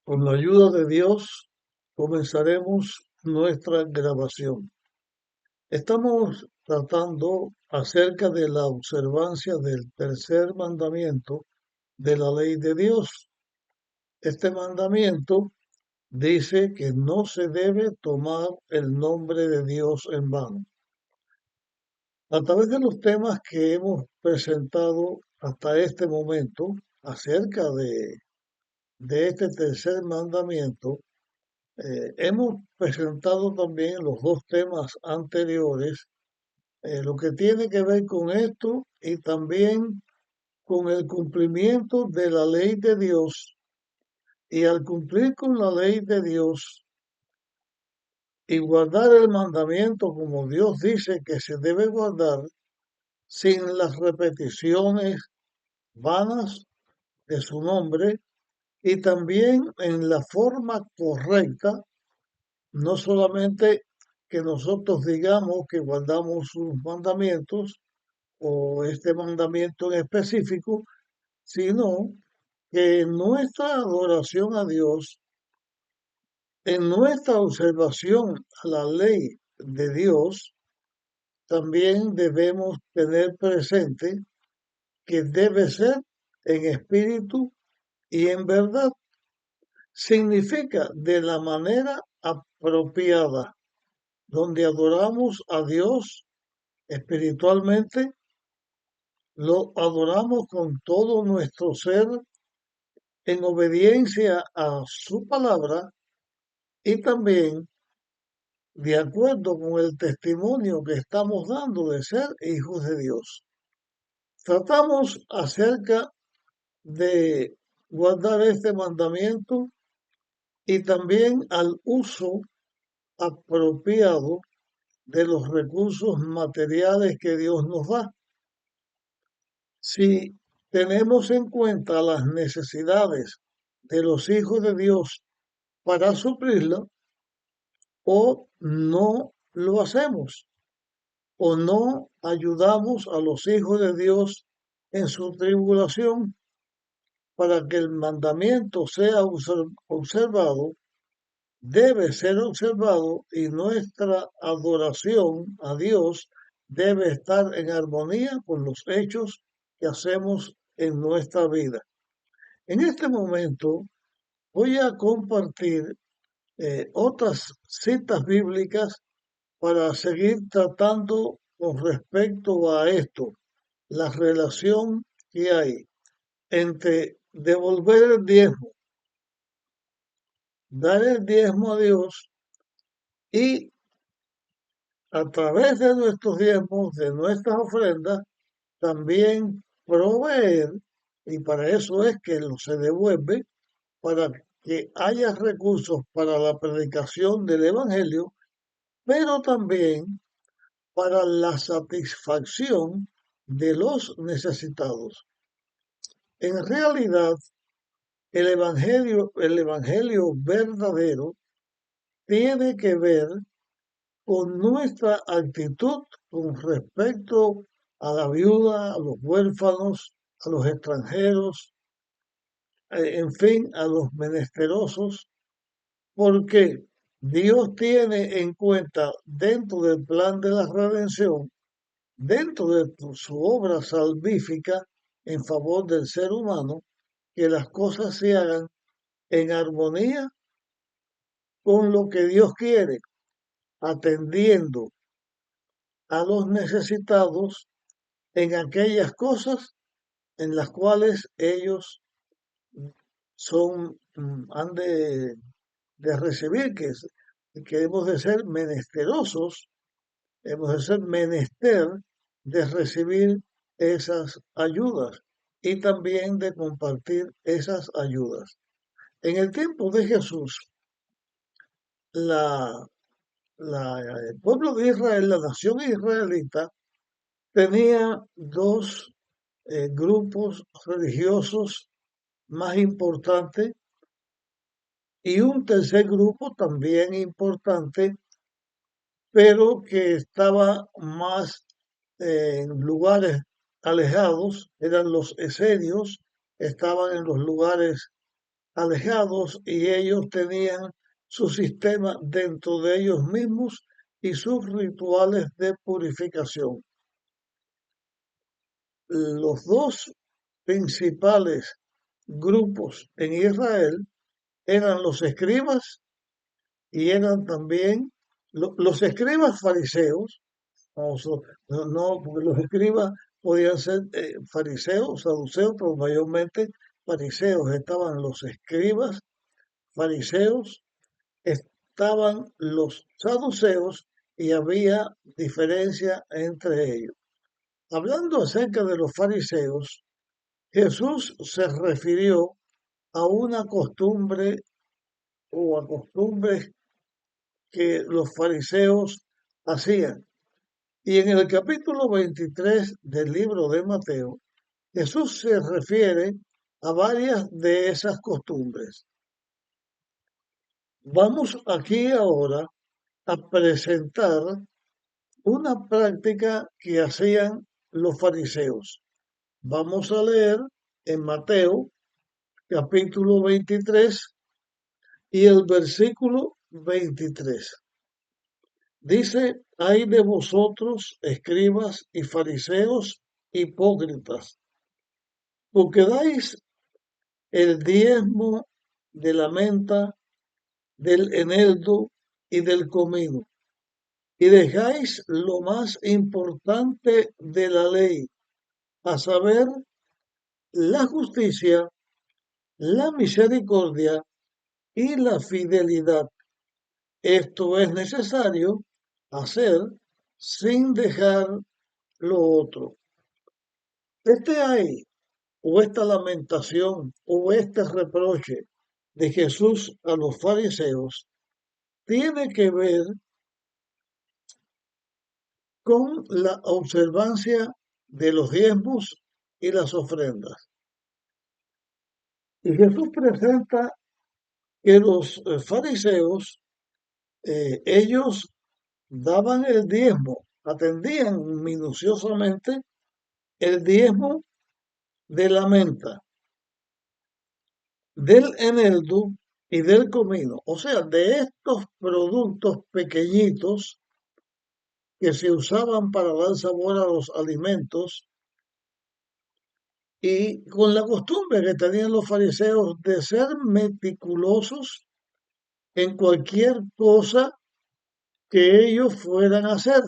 Con la ayuda de Dios, comenzaremos nuestra grabación. Estamos tratando acerca de la observancia del tercer mandamiento de la ley de Dios. Este mandamiento dice que no se debe tomar el nombre de Dios en vano. A través de los temas que hemos presentado hasta este momento acerca de este tercer mandamiento, hemos presentado también los dos temas anteriores, lo que tiene que ver con esto y también con el cumplimiento de la ley de Dios. Y al cumplir con la ley de Dios y guardar el mandamiento como Dios dice que se debe guardar, sin las repeticiones vanas de su nombre y también en la forma correcta. No solamente que nosotros digamos que guardamos sus mandamientos o este mandamiento en específico, sino que en nuestra adoración a Dios, en nuestra observación a la ley de Dios, también debemos tener presente que debe ser en espíritu y en verdad. Significa de la manera apropiada, donde adoramos a Dios espiritualmente, lo adoramos con todo nuestro ser en obediencia a su palabra y también de acuerdo con el testimonio que estamos dando de ser hijos de Dios. Tratamos acerca de guardar este mandamiento y también al uso apropiado de los recursos materiales que Dios nos da. Si tenemos en cuenta las necesidades de los hijos de Dios para suplirla, o no lo hacemos, o no ayudamos a los hijos de Dios en su tribulación para que el mandamiento sea observado, debe ser observado y nuestra adoración a Dios debe estar en armonía con los hechos que hacemos en nuestra vida. En este momento voy a compartir otras citas bíblicas para seguir tratando con respecto a esto, la relación que hay entre devolver el diezmo, dar el diezmo a Dios y a través de nuestros diezmos, de nuestras ofrendas, también proveer, y para eso es que lo se devuelve, para que haya recursos para la predicación del Evangelio, pero también para la satisfacción de los necesitados. En realidad, el evangelio verdadero tiene que ver con nuestra actitud con respecto a la viuda, a los huérfanos, a los extranjeros, en fin, a los menesterosos, porque Dios tiene en cuenta dentro del plan de la redención, dentro de su obra salvífica en favor del ser humano, que las cosas se hagan en armonía con lo que Dios quiere, atendiendo a los necesitados en aquellas cosas en las cuales ellos han de recibir, que hemos de ser menesterosos, hemos de ser menester de recibir esas ayudas y también de compartir esas ayudas. En el tiempo de Jesús, la, el pueblo de Israel, la nación israelita, tenía dos grupos religiosos más importantes y un tercer grupo también importante, pero que estaba más en lugares alejados, eran los esenios, estaban en los lugares alejados y ellos tenían su sistema dentro de ellos mismos y sus rituales de purificación. Los dos principales grupos en Israel eran los escribas y eran también los escribas fariseos. No, porque los escribas podían ser fariseos, saduceos, pero mayormente fariseos. Estaban los escribas, fariseos, estaban los saduceos y había diferencia entre ellos. Hablando acerca de los fariseos, Jesús se refirió a una costumbre o a costumbres que los fariseos hacían. Y en el capítulo 23 del libro de Mateo, Jesús se refiere a varias de esas costumbres. Vamos aquí ahora a presentar una práctica que hacían los fariseos. Vamos a leer en Mateo capítulo 23 y el versículo 23. Dice, hay de vosotros, escribas y fariseos hipócritas, porque dais el diezmo de la menta, del eneldo y del comino, y dejáis lo más importante de la ley, a saber, la justicia, la misericordia y la fidelidad. Esto es necesario hacer sin dejar lo otro. Hay, o esta lamentación, o este reproche de Jesús a los fariseos, tiene que ver con la observancia de los diezmos y las ofrendas. Y Jesús presenta que los fariseos, ellos daban el diezmo, atendían minuciosamente el diezmo de la menta, del eneldo y del comino, o sea, de estos productos pequeñitos que se usaban para dar sabor a los alimentos y con la costumbre que tenían los fariseos de ser meticulosos en cualquier cosa que ellos fueran a hacer,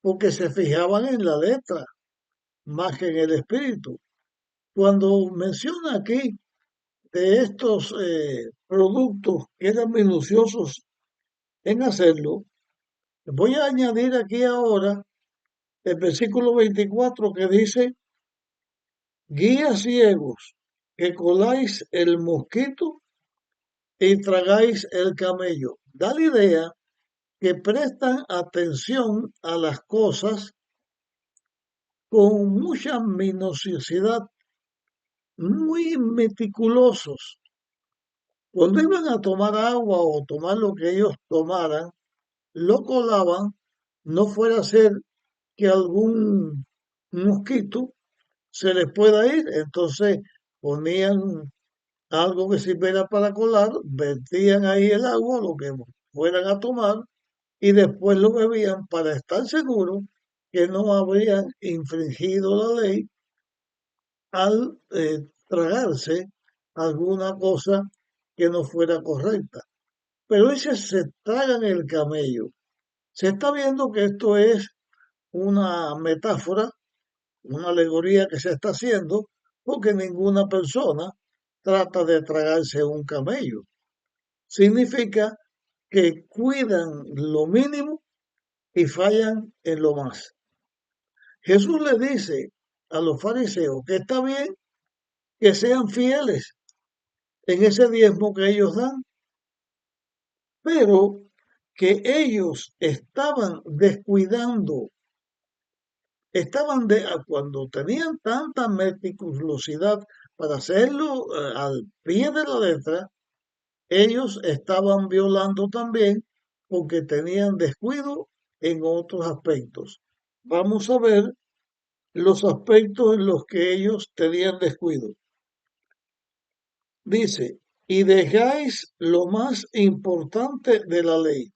porque se fijaban en la letra más que en el espíritu. Cuando menciona aquí de estos productos que eran minuciosos en hacerlo, voy a añadir aquí ahora el versículo 24 que dice, guías ciegos, que coláis el mosquito y tragáis el camello. Da la idea que prestan atención a las cosas con mucha minuciosidad, muy meticulosos. Cuando iban a tomar agua o tomar lo que ellos tomaran, lo colaban, no fuera a ser que algún mosquito se les pueda ir, entonces ponían algo que sirviera para colar, vertían ahí el agua, lo que fueran a tomar, y después lo bebían para estar seguros que no habrían infringido la ley al tragarse alguna cosa que no fuera correcta. Pero ese se tragan el camello. Se está viendo que esto es una metáfora, una alegoría que se está haciendo, porque ninguna persona trata de tragarse un camello. Significa que cuidan lo mínimo y fallan en lo más. Jesús le dice a los fariseos que está bien que sean fieles en ese diezmo que ellos dan, pero que ellos estaban descuidando, cuando tenían tanta meticulosidad para hacerlo al pie de la letra, ellos estaban violando también porque tenían descuido en otros aspectos. Vamos a ver los aspectos en los que ellos tenían descuido. Dice, y dejáis lo más importante de la ley.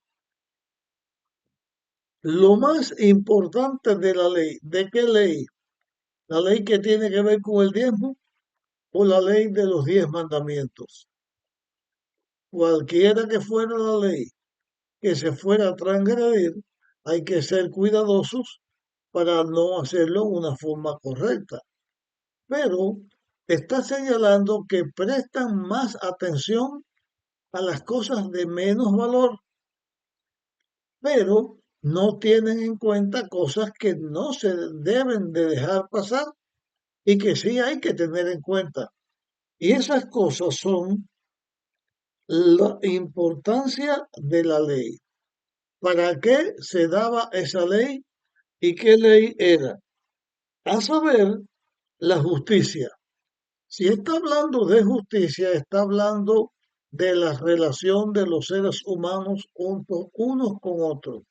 Lo más importante de la ley. ¿De qué ley? ¿La ley que tiene que ver con el diezmo o la ley de los 10 mandamientos? Cualquiera que fuera la ley que se fuera a transgredir, hay que ser cuidadosos para no hacerlo de una forma correcta. Pero está señalando que prestan más atención a las cosas de menos valor, pero no tienen en cuenta cosas que no se deben de dejar pasar y que sí hay que tener en cuenta. Y esas cosas son la importancia de la ley. ¿Para qué se daba esa ley y qué ley era? A saber, la justicia. Si está hablando de justicia, está hablando de la relación de los seres humanos juntos unos con otros.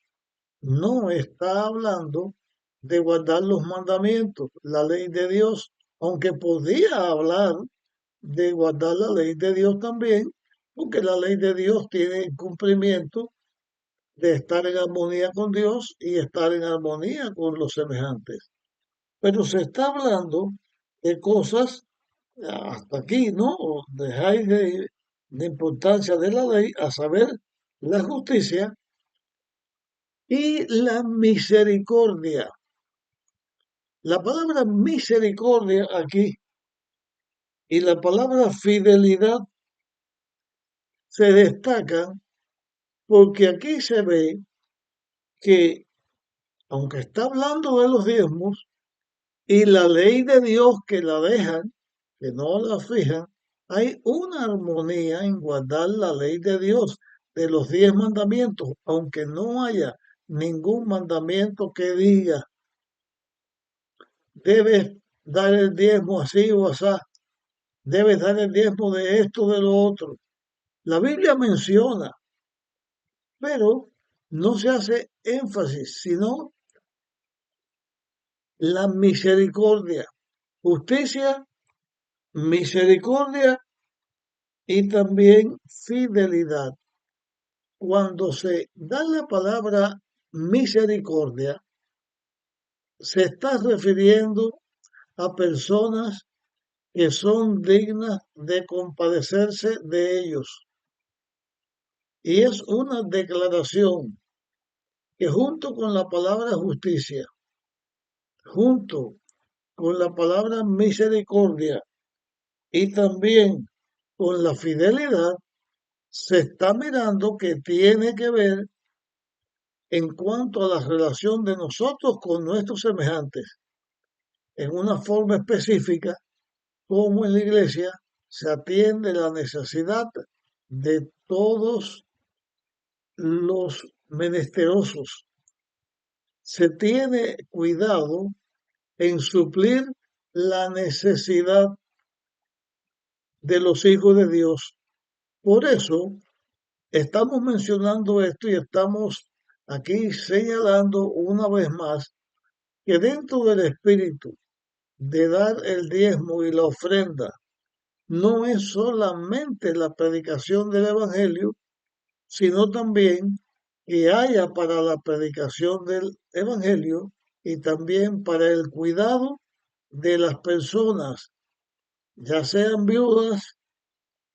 No está hablando de guardar los mandamientos, la ley de Dios, aunque podía hablar de guardar la ley de Dios también, porque la ley de Dios tiene el cumplimiento de estar en armonía con Dios y estar en armonía con los semejantes. Pero se está hablando de cosas hasta aquí, ¿no? Dejáis de importancia de la ley, a saber, la justicia y la misericordia. La palabra misericordia aquí y la palabra fidelidad se destacan porque aquí se ve que, aunque está hablando de los diezmos y la ley de Dios que la dejan, que no la fijan, hay una armonía en guardar la ley de Dios de los 10 mandamientos, aunque no haya ningún mandamiento que diga debes dar el diezmo así o así, debes dar el diezmo de esto, de lo otro. La Biblia menciona, pero no se hace énfasis, sino la misericordia, justicia, misericordia y también fidelidad. Cuando se da la palabra misericordia, se está refiriendo a personas que son dignas de compadecerse de ellos. Y es una declaración que junto con la palabra justicia, junto con la palabra misericordia y también con la fidelidad, se está mirando que tiene que ver en cuanto a la relación de nosotros con nuestros semejantes, en una forma específica, como en la iglesia se atiende la necesidad de todos los menesterosos. Se tiene cuidado en suplir la necesidad de los hijos de Dios. Por eso estamos mencionando esto y estamos aquí señalando una vez más que dentro del espíritu de dar el diezmo y la ofrenda no es solamente la predicación del Evangelio, sino también que haya para la predicación del Evangelio y también para el cuidado de las personas, ya sean viudas,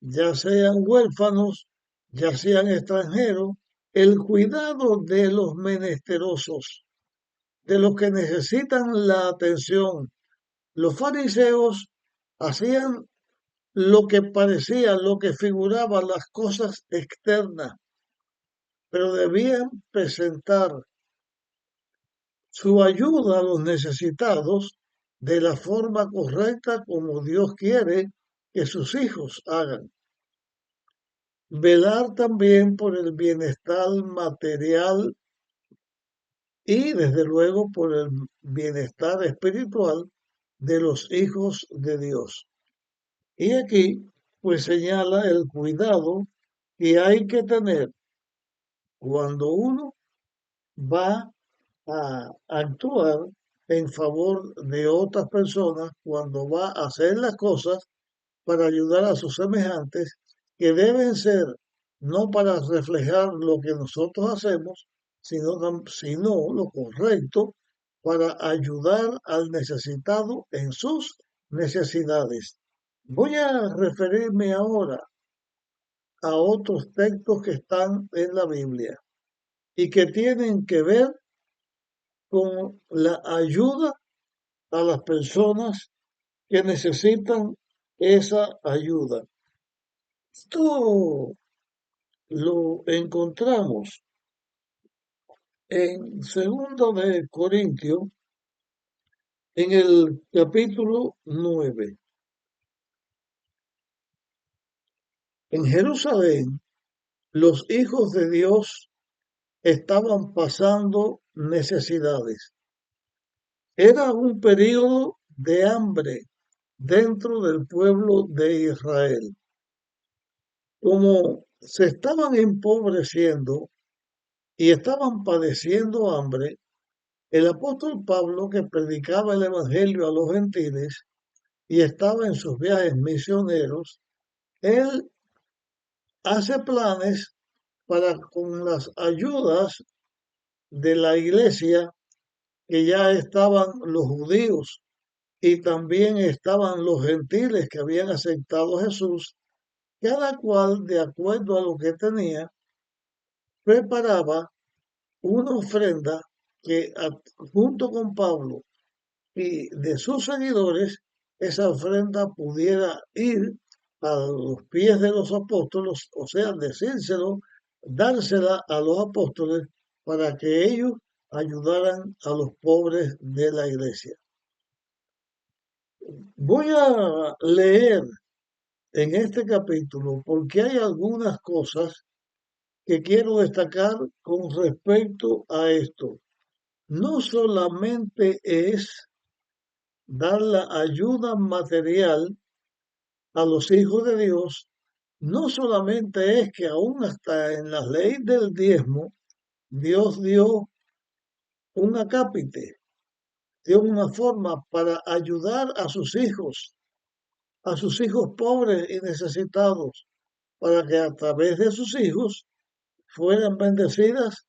ya sean huérfanos, ya sean extranjeros, el cuidado de los menesterosos, de los que necesitan la atención. Los fariseos hacían lo que parecía, lo que figuraba las cosas externas, pero debían presentar su ayuda a los necesitados de la forma correcta como Dios quiere que sus hijos hagan. Velar también por el bienestar material y desde luego por el bienestar espiritual de los hijos de Dios. Y aquí pues señala el cuidado que hay que tener cuando uno va a actuar en favor de otras personas, cuando va a hacer las cosas para ayudar a sus semejantes que deben ser no para reflejar lo que nosotros hacemos, sino lo correcto para ayudar al necesitado en sus necesidades. Voy a referirme ahora a otros textos que están en la Biblia y que tienen que ver con la ayuda a las personas que necesitan esa ayuda. Esto lo encontramos en segundo de Corintios, en el capítulo 9. En Jerusalén, los hijos de Dios estaban pasando necesidades. Era un periodo de hambre dentro del pueblo de Israel. Como se estaban empobreciendo y estaban padeciendo hambre, el apóstol Pablo, que predicaba el Evangelio a los gentiles y estaba en sus viajes misioneros, él hace planes para, con las ayudas de la iglesia, que ya estaban los judíos y también estaban los gentiles que habían aceptado a Jesús, cada cual, de acuerdo a lo que tenía, preparaba una ofrenda que junto con Pablo y de sus seguidores, esa ofrenda pudiera ir a los pies de los apóstoles, o sea, decírselo, dársela a los apóstoles para que ellos ayudaran a los pobres de la iglesia. Voy a leer en este capítulo porque hay algunas cosas que quiero destacar con respecto a esto. No solamente es dar la ayuda material a los hijos de Dios, no solamente es que aún hasta en la ley del diezmo, Dios dio un acápite, dio una forma para ayudar a sus hijos pobres y necesitados, para que a través de sus hijos fueran bendecidas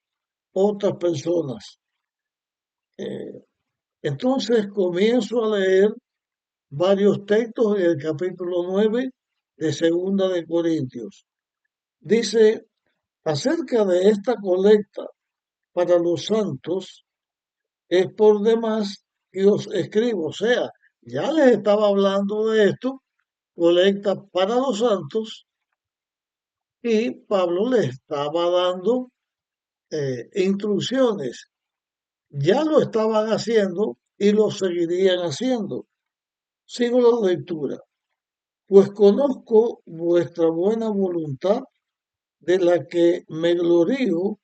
otras personas. Eh, entonces comienzo a leer varios textos en el capítulo 9 de Segunda de Corintios. Dice, acerca de esta colecta para los santos, es por demás que os escribo. O sea, ya les estaba hablando de esto, colecta para los santos, y Pablo les estaba dando instrucciones. Ya lo estaban haciendo y lo seguirían haciendo. Sigo la lectura. Pues conozco vuestra buena voluntad, de la que me glorío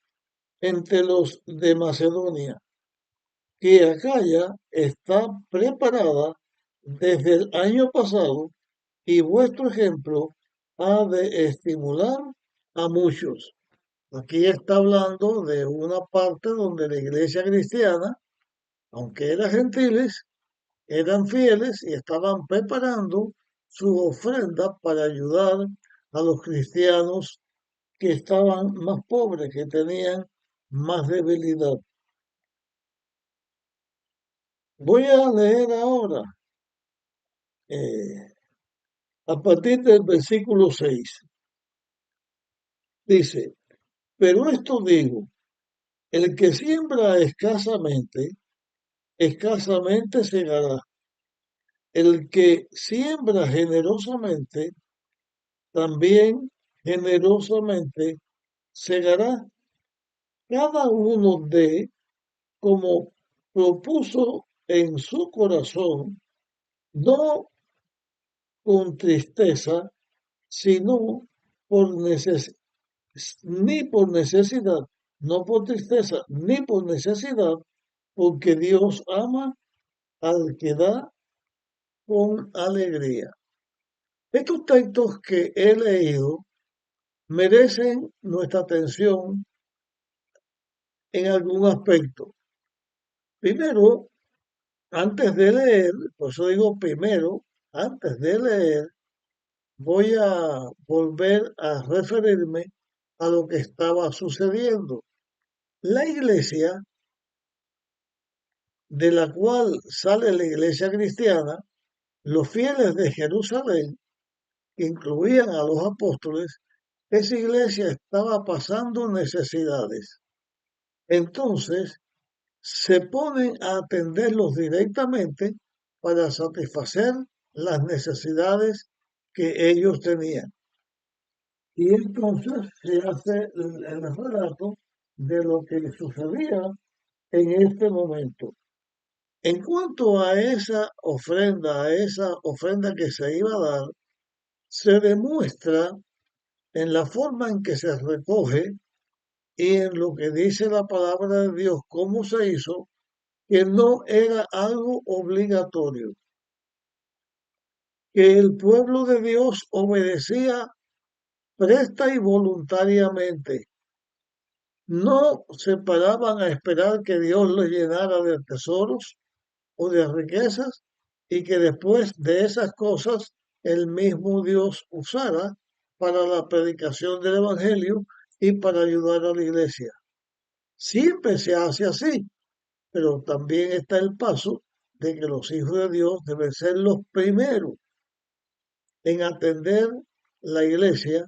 entre los de Macedonia, que Acaya está preparada desde el año pasado y vuestro ejemplo ha de estimular a muchos. Aquí está hablando de una parte donde la iglesia cristiana, aunque eran gentiles, eran fieles y estaban preparando su ofrenda para ayudar a los cristianos que estaban más pobres, que tenían más debilidad. Voy a leer ahora eh, a partir del versículo 6. Dice, pero esto digo, el que siembra escasamente, escasamente segará. El que siembra generosamente, también generosamente segará. Cada uno de como propuso en su corazón, no con tristeza, sino por ni por necesidad, no por tristeza, ni por necesidad, porque Dios ama al que da con alegría. Estos textos que he leído merecen nuestra atención en algún aspecto. Primero, antes de leer, por eso digo primero, antes de leer, voy a volver a referirme a lo que estaba sucediendo. La iglesia, de la cual sale la iglesia cristiana, los fieles de Jerusalén, que incluían a los apóstoles, esa iglesia estaba pasando necesidades. Entonces, se ponen a atenderlos directamente para satisfacer las necesidades que ellos tenían. Y entonces se hace el relato de lo que sucedía en este momento. En cuanto a esa ofrenda que se iba a dar, se demuestra en la forma en que se recoge y en lo que dice la palabra de Dios, cómo se hizo, que no era algo obligatorio, que el pueblo de Dios obedecía presta y voluntariamente. No se paraban a esperar que Dios los llenara de tesoros o de riquezas y que después de esas cosas el mismo Dios usara para la predicación del Evangelio y para ayudar a la iglesia. Siempre se hace así, pero también está el paso de que los hijos de Dios deben ser los primeros en atender la iglesia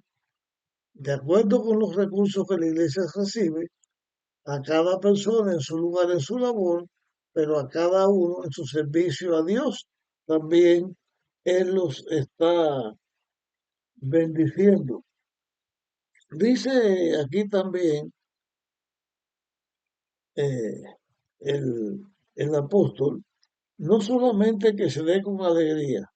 de acuerdo con los recursos que la iglesia recibe, a cada persona en su lugar, en su labor, pero a cada uno en su servicio a Dios. También Él los está bendiciendo. Dice aquí también eh, el, el apóstol, no solamente que se dé con alegría,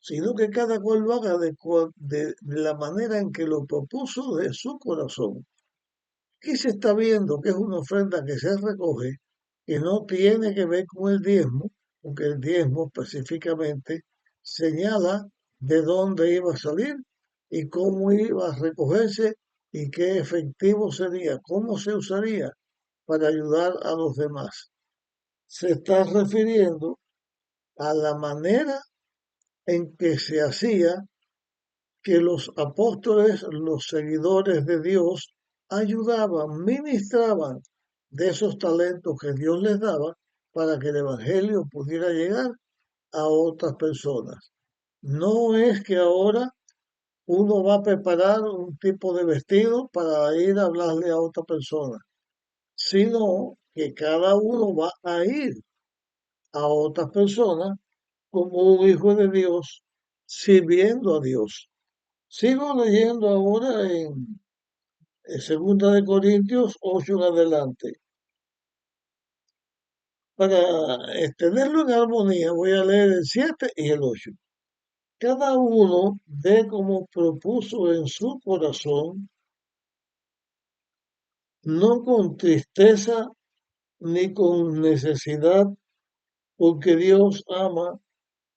sino que cada cual lo haga de la manera en que lo propuso de su corazón. Aquí se está viendo que es una ofrenda que se recoge, que no tiene que ver con el diezmo, porque el diezmo específicamente señala de dónde iba a salir y cómo iba a recogerse y qué efectivo sería, cómo se usaría para ayudar a los demás. Se está refiriendo a la manera en que se hacía que los apóstoles, los seguidores de Dios, ayudaban, ministraban de esos talentos que Dios les daba para que el Evangelio pudiera llegar a otras personas. No es que ahora uno va a preparar un tipo de vestido para ir a hablarle a otra persona, sino que cada uno va a ir a otras personas como un hijo de Dios, sirviendo a Dios. Sigo leyendo ahora en Segunda de Corintios 8 en adelante. Para tenerlo en armonía, voy a leer el 7 y el 8. Cada uno ve como propuso en su corazón, no con tristeza ni con necesidad, porque Dios ama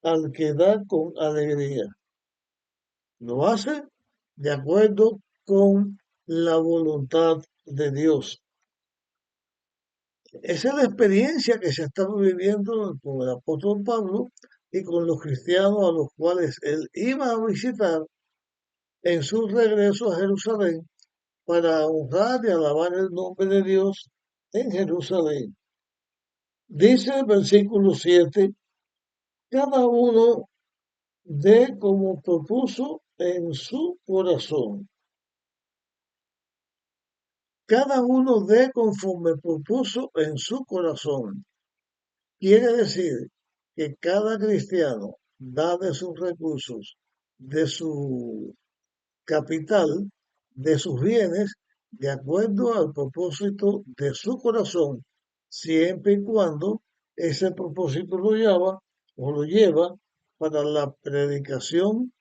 al que da con alegría. Lo hace de acuerdo con la voluntad de Dios. Esa es la experiencia que se está viviendo con el apóstol Pablo y con los cristianos a los cuales él iba a visitar en su regreso a Jerusalén para honrar y alabar el nombre de Dios en Jerusalén. Dice el versículo 7, cada uno dé como propuso en su corazón. Cada uno dé conforme propuso en su corazón. Quiere decir que cada cristiano da de sus recursos, de su capital, de sus bienes, de acuerdo al propósito de su corazón, siempre y cuando ese propósito lo lleva para la predicación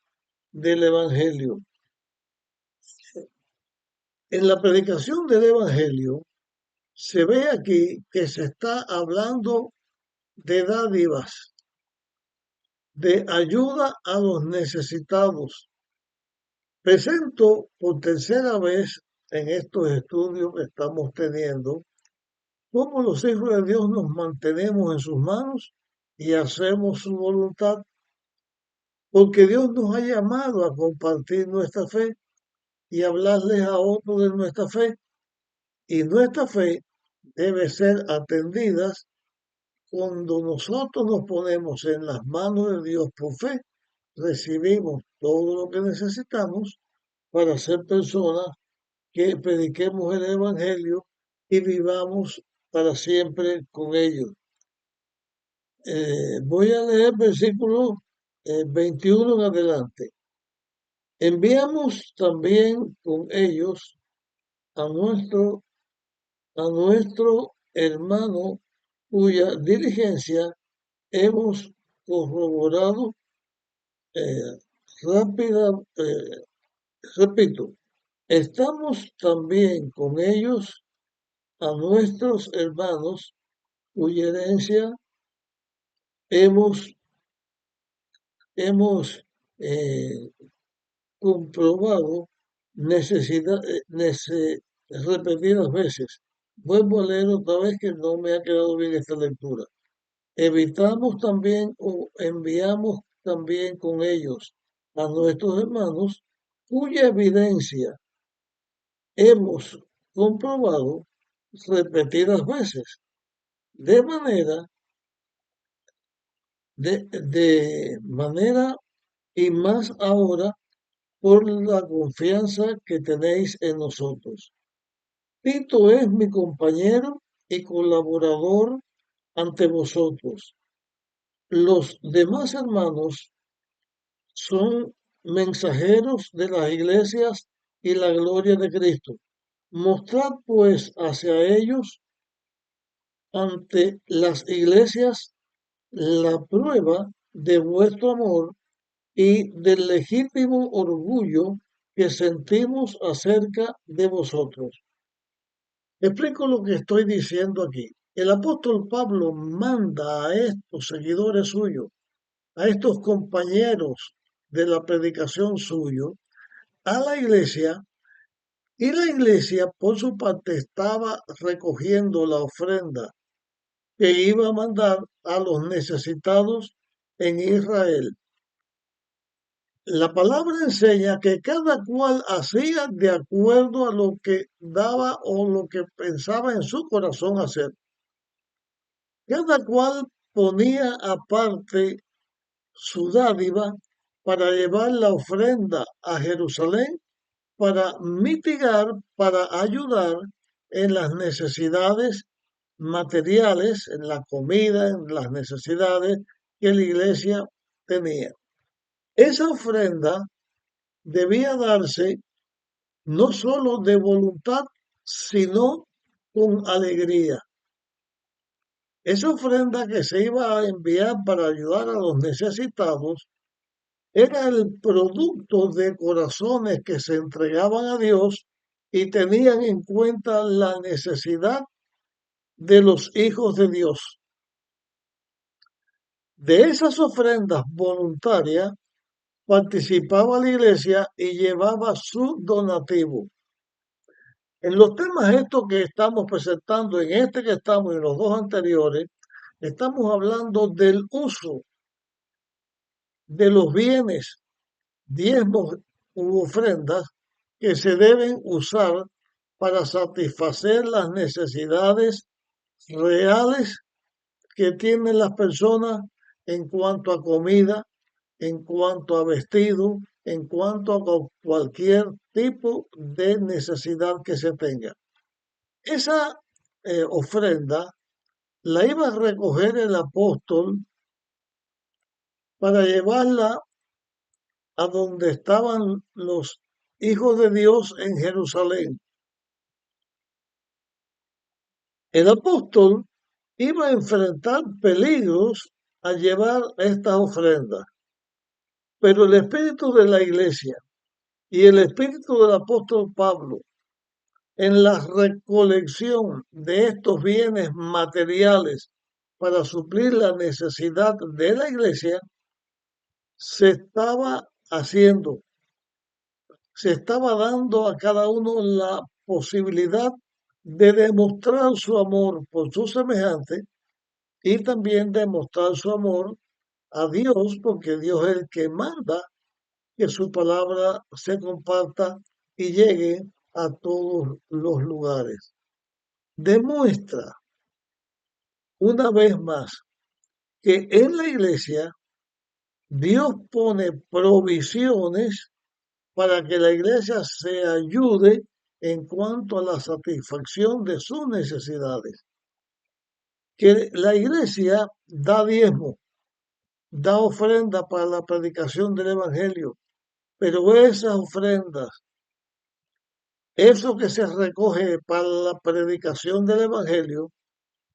del Evangelio. En la predicación del Evangelio se ve aquí que se está hablando de dádivas, de ayuda a los necesitados. Presento por tercera vez en estos estudios que estamos teniendo cómo los hijos de Dios nos mantenemos en sus manos y hacemos su voluntad. porque Dios nos ha llamado a compartir nuestra fe y hablarles a otros de nuestra fe, y nuestra fe debe ser atendida cuando nosotros nos ponemos en las manos de Dios por fe, recibimos todo lo que necesitamos para ser personas que prediquemos el Evangelio y vivamos para siempre con ellos. Voy a leer versículo 21 en adelante. Enviamos también con ellos a nuestro hermano cuya diligencia hemos corroborado eh, rápida, repito, estamos también con ellos a nuestros hermanos cuya herencia hemos, hemos eh, comprobado repetidas veces. Vuelvo a leer otra vez que no me ha quedado bien esta lectura. Evitamos también o enviamos también con ellos a nuestros hermanos cuya evidencia hemos comprobado repetidas veces, de manera, de manera y más ahora por la confianza que tenéis en nosotros. Tito es mi compañero y colaborador ante vosotros. Los demás hermanos son mensajeros de las iglesias y la gloria de Cristo. Mostrad pues hacia ellos ante las iglesias la prueba de vuestro amor y del legítimo orgullo que sentimos acerca de vosotros. Explico lo que estoy diciendo aquí. El apóstol Pablo manda a estos seguidores suyos, a estos compañeros de la predicación suyo, a la iglesia, y la iglesia por su parte estaba recogiendo la ofrenda que iba a mandar a los necesitados en Israel. La palabra enseña que cada cual hacía de acuerdo a lo que daba o lo que pensaba en su corazón hacer. Cada cual ponía aparte su dádiva para llevar la ofrenda a Jerusalén, para mitigar, para ayudar en las necesidades materiales, en la comida, en las necesidades que la iglesia tenía. Esa ofrenda debía darse no solo de voluntad, sino con alegría. Esa ofrenda que se iba a enviar para ayudar a los necesitados era el producto de corazones que se entregaban a Dios y tenían en cuenta la necesidad de los hijos de Dios. De esas ofrendas voluntarias participaba la iglesia y llevaba su donativo. En los temas estos que estamos presentando, en este que estamos y en los dos anteriores, estamos hablando del uso de los bienes, diezmos u ofrendas que se deben usar para satisfacer las necesidades reales que tienen las personas en cuanto a comida, en cuanto a vestido, en cuanto a cualquier tipo de necesidad que se tenga. Esa ofrenda la iba a recoger el apóstol para llevarla a donde estaban los hijos de Dios en Jerusalén. El apóstol iba a enfrentar peligros al llevar estas ofrendas, pero el espíritu de la iglesia y el espíritu del apóstol Pablo en la recolección de estos bienes materiales para suplir la necesidad de la iglesia se estaba haciendo, se estaba dando a cada uno la posibilidad de demostrar su amor por su semejante y también demostrar su amor a Dios, porque Dios es el que manda que su palabra se comparta y llegue a todos los lugares. Demuestra una vez más que en la iglesia Dios pone provisiones para que la iglesia se ayude en cuanto a la satisfacción de sus necesidades. Que la iglesia da diezmo, da ofrenda para la predicación del Evangelio, pero esas ofrendas, eso que se recoge para la predicación del Evangelio,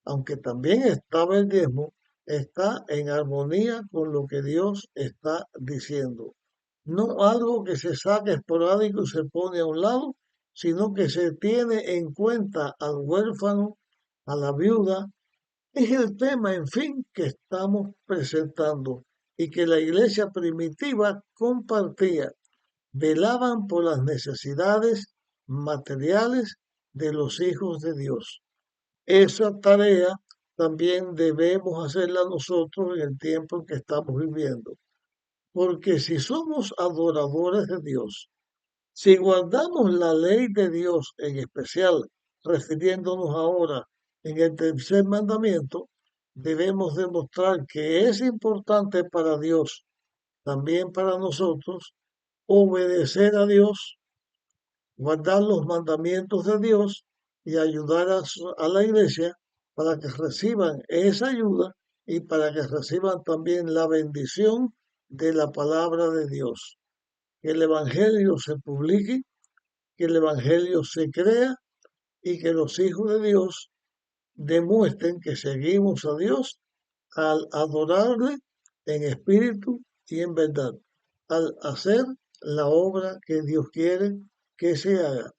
aunque también estaba el diezmo, está en armonía con lo que Dios está diciendo. No algo que se saque esporádico y se pone a un lado, sino que se tiene en cuenta al huérfano, a la viuda. Es el tema, en fin, que estamos presentando y que la iglesia primitiva compartía. Velaban por las necesidades materiales de los hijos de Dios. Esa tarea también debemos hacerla nosotros en el tiempo en que estamos viviendo. Porque si somos adoradores de Dios, si guardamos la ley de Dios, en especial refiriéndonos ahora en el tercer mandamiento, debemos demostrar que es importante para Dios, también para nosotros, obedecer a Dios, guardar los mandamientos de Dios y ayudar a la iglesia para que reciban esa ayuda y para que reciban también la bendición de la palabra de Dios. Que el Evangelio se publique, que el Evangelio se crea y que los hijos de Dios demuestren que seguimos a Dios al adorarle en espíritu y en verdad, al hacer la obra que Dios quiere que se haga.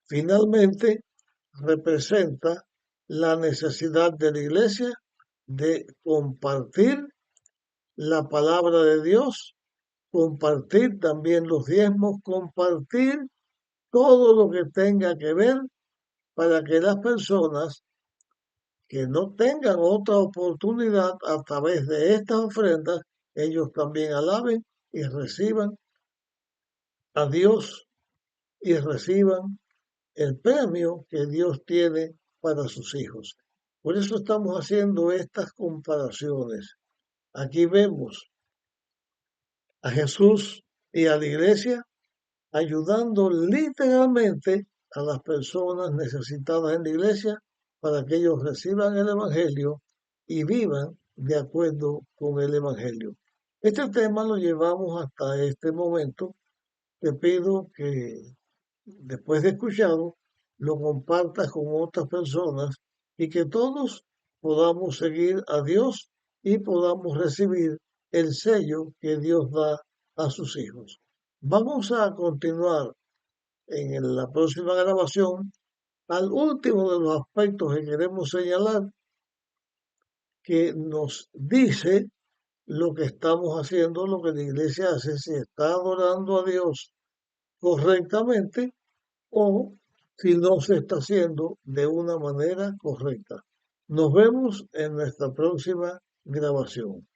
Finalmente, representa la necesidad de la iglesia de compartir la palabra de Dios, compartir también los diezmos, compartir todo lo que tenga que ver para que las personas que no tengan otra oportunidad a través de estas ofrendas, ellos también alaben y reciban a Dios y reciban el premio que Dios tiene para sus hijos. Por eso estamos haciendo estas comparaciones. Aquí vemos a Jesús y a la iglesia ayudando literalmente a las personas necesitadas en la iglesia para que ellos reciban el Evangelio y vivan de acuerdo con el Evangelio. Este tema lo llevamos hasta este momento. Te pido que después de escuchado lo compartas con otras personas y que todos podamos seguir a Dios y podamos recibir el sello que Dios da a sus hijos. Vamos a continuar en la próxima grabación al último de los aspectos que queremos señalar, que nos dice lo que estamos haciendo, lo que la iglesia hace, si está adorando a Dios correctamente o si no se está haciendo de una manera correcta. Nos vemos en nuestra próxima grabación.